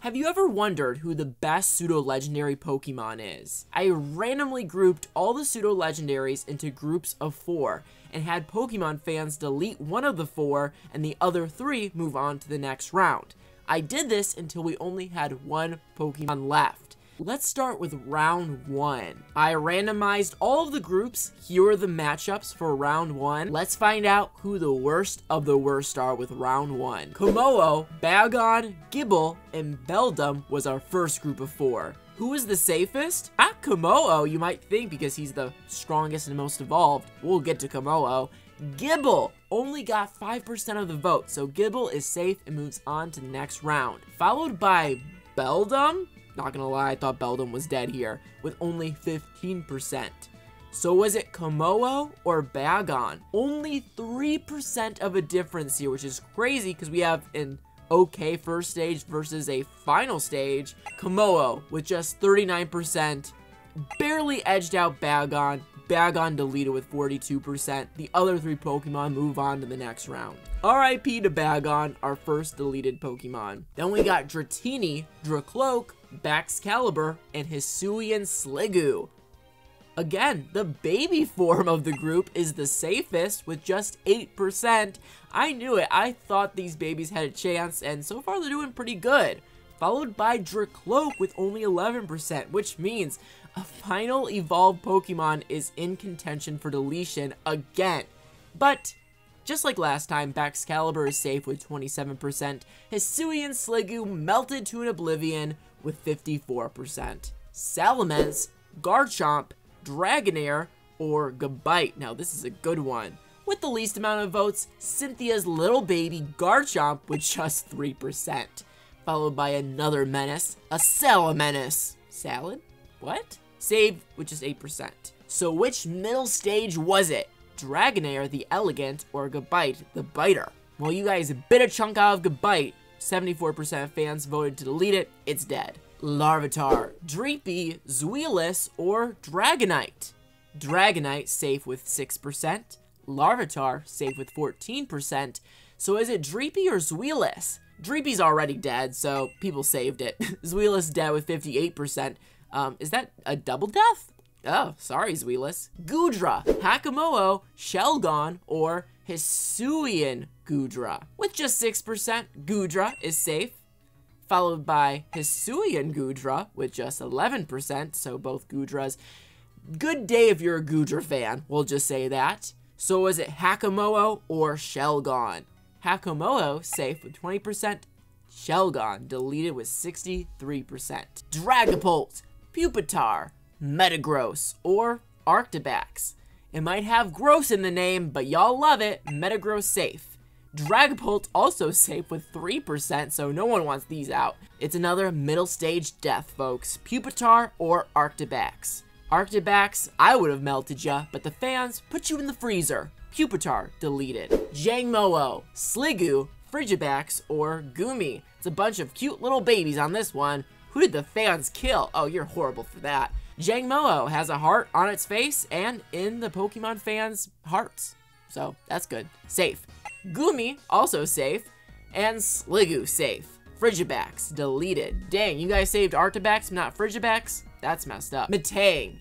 Have you ever wondered who the best pseudo-legendary Pokemon is? I randomly grouped all the pseudo-legendaries into groups of 4 and had Pokemon fans delete one of the 4 and the other 3 move on to the next round. I did this until we only had 1 Pokemon left. Let's start with round 1. I randomized all of the groups. Here are the matchups for round 1. Let's find out who the worst of the worst are with round 1. Kommo-o, Bagon, Gible, and Beldum was our first group of 4. Who is the safest? At Kommo-o, you might think, because he's the strongest and most evolved. We'll get to Kommo-o. Gible only got 5% of the vote, so Gible is safe and moves on to the next round. Followed by Beldum. Not gonna lie, I thought Beldum was dead here, with only 15%. So was it Kommo-o or Bagon? Only 3% of a difference here, which is crazy because we have an okay first stage versus a final stage. Kommo-o with just 39%, barely edged out Bagon. Bagon deleted with 42%. The other 3 Pokemon move on to the next round. RIP to Bagon, our first deleted Pokemon. Then we got Dratini, Dracloak, Baxcalibur, and Hisuian Sliggoo. Again, the baby form of the group is the safest with just 8%. I knew it. I thought these babies had a chance, and so far they're doing pretty good. Followed by Dracloak with only 11%, which means a final evolved Pokemon is in contention for deletion again. But just like last time, Baxcalibur is safe with 27%. Hisuian Sliggoo melted to an oblivion with 54%. Salamence, Garchomp, Dragonair, or Gabite. Now this is a good one. With the least amount of votes, Cynthia's little baby Garchomp with just 3%. Followed by another menace, a Salamence. Salad? What? Saved with just 8%. So which middle stage was it? Dragonair, the Elegant, or Gabite, the Biter? Well, you guys bit a chunk out of Gabite. 74% of fans voted to delete it. It's dead. Larvitar, Dreepy, Zweilous, or Dragonite? Dragonite safe with 6%. Larvitar safe with 14%. So is it Dreepy or Zweilous? Dreepy's already dead, so people saved it. Zweilous dead with 58%. Is that a double death? Oh, sorry, Zweilous. Goodra, Hakamo-o, Shelgon, or Hisuian Goodra. With just 6%, Goodra is safe. Followed by Hisuian Goodra with just 11%, so both Goodras. Good day if you're a Goodra fan, we'll just say that. So was it Hakamo-o or Shelgon? Hakamo-o safe with 20%, Shelgon deleted with 63%. Dragapult, Pupitar, Metagross, or Arctibax. It might have gross in the name, but y'all love it. Metagross safe. Dragapult also safe with 3%, so no one wants these out. It's another middle stage death, folks. Pupitar or Arctibax. Arctibax, I would have melted ya, but the fans put you in the freezer. Pupitar deleted. Jangmo-o, Sliggoo, Frigibax, or Goomy. It's a bunch of cute little babies on this one. Who did the fans kill? Oh, you're horrible for that. Jangmo-o has a heart on its face and in the Pokemon fans' hearts. So, that's good. Safe. Goomy, also safe. And Sliggoo, safe. Frigibax, deleted. Dang, you guys saved Arctibax, not Frigibax? That's messed up. Metang,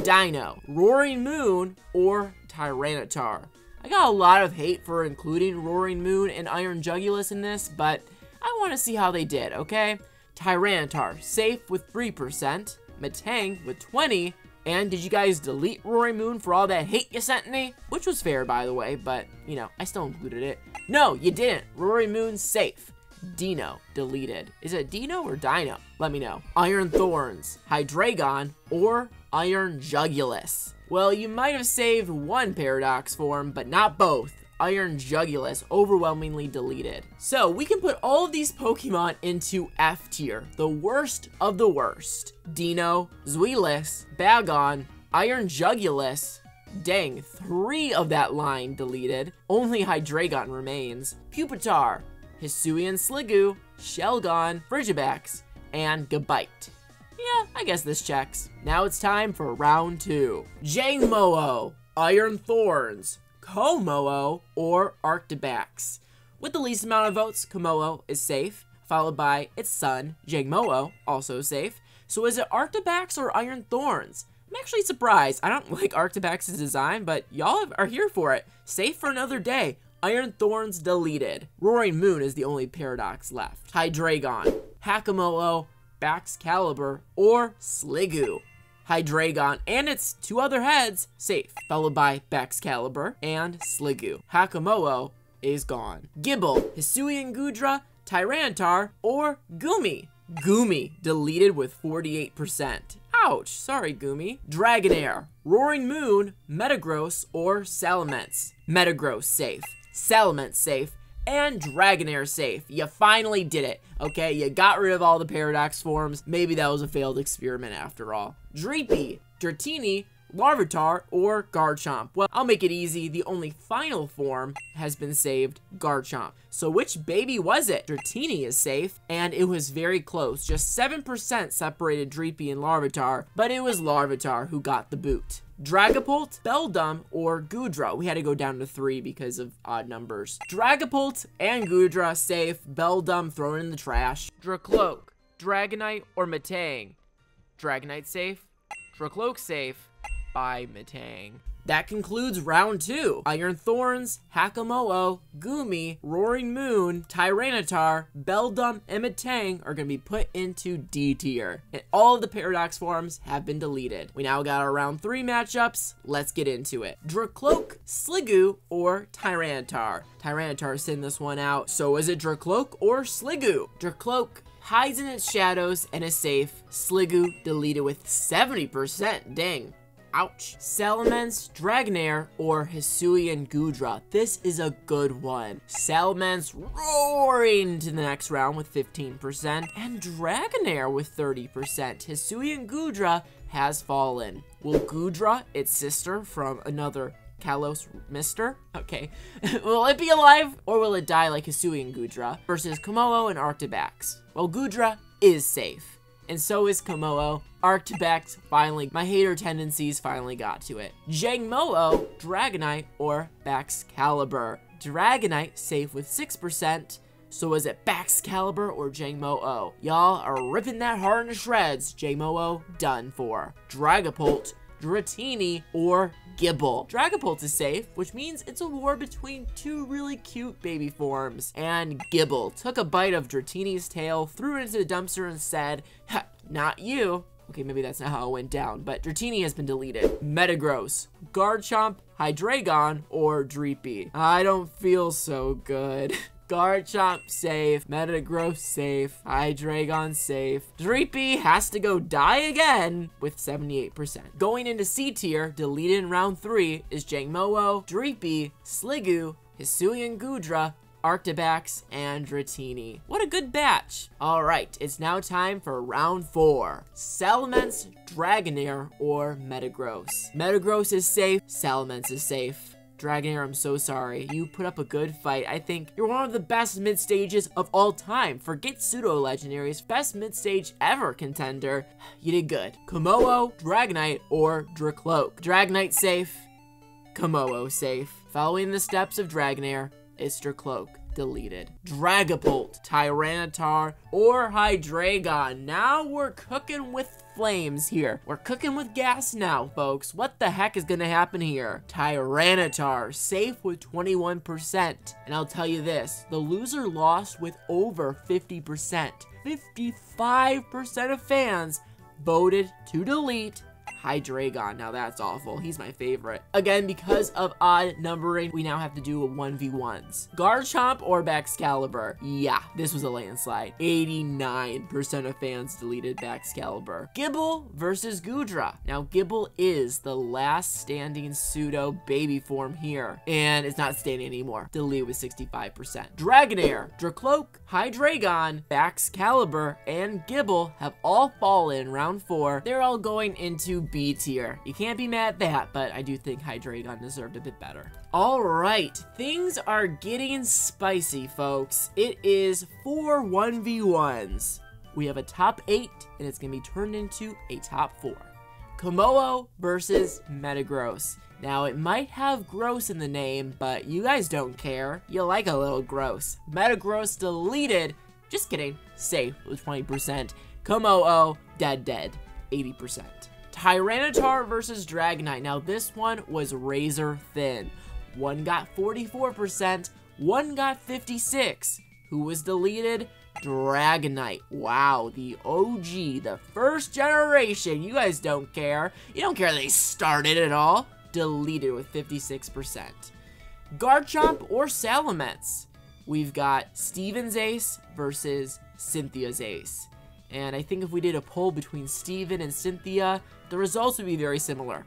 Dino, Roaring Moon, or Tyranitar. I got a lot of hate for including Roaring Moon and Iron Jugulus in this, but I want to see how they did, okay? Tyranitar, safe with 3%. Metang with 20%. And did you guys delete Roaring Moon for all that hate you sent me? Which was fair, by the way, but, you know, I still included it. No, you didn't. Roaring Moon's safe. Dino, deleted. Is it Dino or Dino? Let me know. Iron Thorns, Hydreigon, or Iron Jugulus. Well, you might have saved one Paradox form, but not both. Iron Jugulus overwhelmingly deleted. So we can put all of these Pokemon into F tier, the worst of the worst. Dino, Zweilous, Bagon, Iron Jugulus. Dang, 3 of that line deleted. Only Hydreigon remains. Pupitar, Hisuian Sliggoo, Shelgon, Frigibax, and Gabite. Yeah, I guess this checks. Now it's time for round 2. Jangmo-o, Iron Thorns, Kommo-o, or Arctibax. With the least amount of votes, Kommo-o is safe, followed by its son, Kommo-o, also safe. So is it Arctibax or Iron Thorns? I'm actually surprised. I don't like Arctibax's design, but y'all are here for it. Safe for another day. Iron Thorns deleted. Roaring Moon is the only paradox left. Hydreigon, Hakamo-o, Baxcalibur, or Sliggoo. Hydreigon and its two other heads safe, followed by Baxcalibur and Sliggoo. Hakamo-o is gone. Gible, Hisuian Goodra, Tyranitar, or Goomy. Goomy deleted with 48%. Ouch, sorry Goomy. Dragonair, Roaring Moon, Metagross, or Salamence. Metagross safe, Salamence safe, and Dragonair safe. You finally did it, okay? You got rid of all the paradox forms. Maybe that was a failed experiment after all. Dreepy, Dratini, Larvitar, or Garchomp. Well, I'll make it easy. The only final form has been saved, Garchomp. So which baby was it? Dratini is safe, and it was very close. Just 7% separated Dreepy and Larvitar, but it was Larvitar who got the boot. Dragapult, Beldum, or Goodra. We had to go down to 3 because of odd numbers. Dragapult and Goodra safe, Beldum thrown in the trash. Dracloak, Dragonite, or Metang. Dragonite safe, Dracloak safe, by Metang. That concludes round 2. Iron Thorns, Hakamo-o, Goomy, Roaring Moon, Tyranitar, Beldum, and Metang are going to be put into D tier. And all of the paradox forms have been deleted. We now got our round 3 matchups. Let's get into it. Dracloak, Sliggoo, or Tyranitar. Tyranitar sent this one out. So is it Dracloak or Sliggoo? Dracloak hides in its shadows and is safe. Sliggoo deleted with 70%. Dang. Ouch. Salamence, Dragonair, or Hisuian Goodra. This is a good one. Salamence roaring to the next round with 15%, and Dragonair with 30%. Hisuian Goodra has fallen. Will Goodra, its sister from another Kalos Mister? Okay. Will it be alive, or will it die like Hisuian Goodra versus Kommo-o and Arctibax? Well, Goodra is safe. And so is Kommo-o. Arctibax finally, my hater tendencies finally got to it. Kommo-o, Dragonite, or Baxcalibur. Dragonite safe with 6%. So is it Baxcalibur or Kommo-o? Y'all are ripping that heart into shreds. Kommo-o done for. Dragapult, Dratini, or Gible. Dragapult is safe, which means it's a war between two really cute baby forms. And Gible took a bite of Dratini's tail, threw it into the dumpster, and said, "Ha, not you." Okay, maybe that's not how it went down, but Dratini has been deleted. Metagross, Garchomp, Hydreigon, or Dreepy. I don't feel so good. Garchomp safe, Metagross safe, Hydreigon safe. Dreepy has to go die again with 78%. Going into C tier, deleted in round 3, is Kommo-o, Dreepy, Sliggoo, Hisuian Goodra, Arctibax, and Dratini. What a good batch. Alright, it's now time for round 4. Salamence, Dragonair, or Metagross. Metagross is safe, Salamence is safe. Dragonair, I'm so sorry. You put up a good fight. I think you're one of the best mid-stages of all time. Forget Pseudo Legendaries, best mid-stage ever contender. You did good. Kommo-o, Dragonite, or Dracloak. Dragonite safe, Kommo-o safe. Following the steps of Dragonair, it's Dracloak deleted. Dragapult, Tyranitar, or Hydreigon. Now we're cooking with flames here. We're cooking with gas now, folks. What the heck is gonna happen here? Tyranitar, safe with 21%. And I'll tell you this, the loser lost with over 50%. 55% of fans voted to delete Hydreigon. Now that's awful. He's my favorite. Again, because of odd numbering, we now have to do a 1v1s. Garchomp or Baxcalibur? Yeah, this was a landslide. 89% of fans deleted Baxcalibur. Gible versus Goodra. Now, Gible is the last standing pseudo baby form here, and it's not standing anymore. Deleted with 65%. Dragonair, Dracloak, Hydreigon, Baxcalibur, and Gible have all fallen in round 4. They're all going into B tier. You can't be mad at that, but I do think Hydreigon deserved a bit better. Alright, things are getting spicy, folks. It is 4 1v1s. We have a top 8, and it's going to be turned into a top 4. Kommo-o versus Metagross. Now, it might have gross in the name, but you guys don't care. You like a little gross. Metagross deleted Just kidding. Safe with 20%. Kommo-o, dead, 80%. Tyranitar versus Dragonite. Now this one was razor thin. One got 44%, one got 56%. Who was deleted? Dragonite. Wow, the OG, the first generation. You guys don't care. You don't care they started at all. Deleted with 56%. Garchomp or Salamence. We've got Steven's Ace versus Cynthia's Ace. And I think if we did a poll between Steven and Cynthia, the results would be very similar.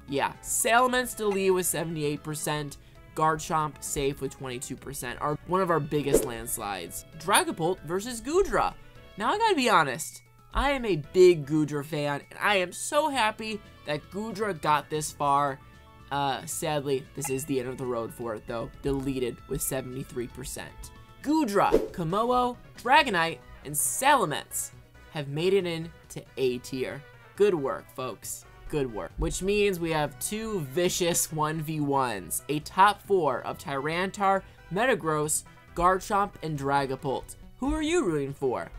Yeah, Salamence deleted with 78%. Garchomp safe with 22%, one of our biggest landslides. Dragapult versus Goodra. Now I gotta be honest, I am a big Goodra fan, and I am so happy that Goodra got this far. Sadly, this is the end of the road for it though, deleted with 73%. Goodra, kommo-o, Dragonite, and Salamence have made it into A tier. Good work, folks. Good work. Which means we have two vicious 1v1s. A top 4 of Tyranitar, Metagross, Garchomp, and Dragapult. Who are you rooting for?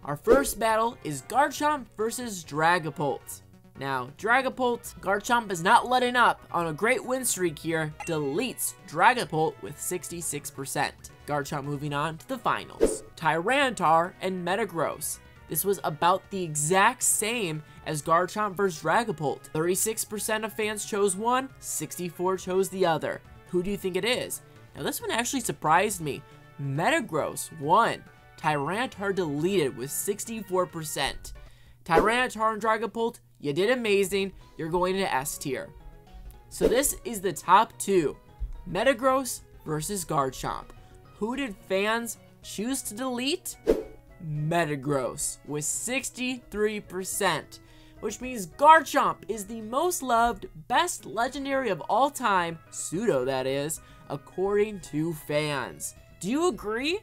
Our first battle is Garchomp versus Dragapult. Now, Garchomp is not letting up on a great win streak here. Deletes Dragapult with 66%. Garchomp moving on to the finals. Tyranitar and Metagross. This was about the exact same as Garchomp vs Dragapult. 36% of fans chose one, 64% chose the other. Who do you think it is? Now this one actually surprised me. Metagross won. Tyranitar deleted with 64%. Tyranitar and Dragapult, you did amazing. You're going to S tier. So this is the top 2. Metagross versus Garchomp. Who did fans choose to delete? Metagross with 63%, which means Garchomp is the most loved, best legendary of all time, pseudo that is, according to fans. Do you agree?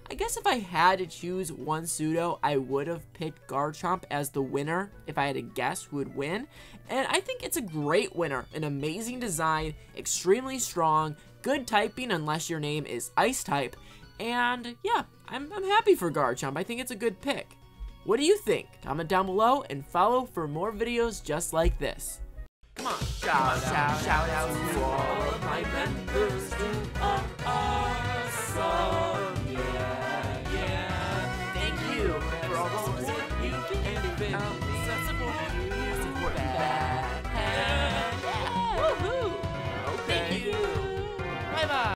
I guess if I had to choose one pseudo, I would have picked Garchomp as the winner if I had to guess who would win, and I think it's a great winner, an amazing design, extremely strong, good typing unless your name is Ice type, and yeah, I'm happy for Garchomp. I think it's a good pick. What do you think? Comment down below and follow for more videos just like this. Come on, shout out to all of my members.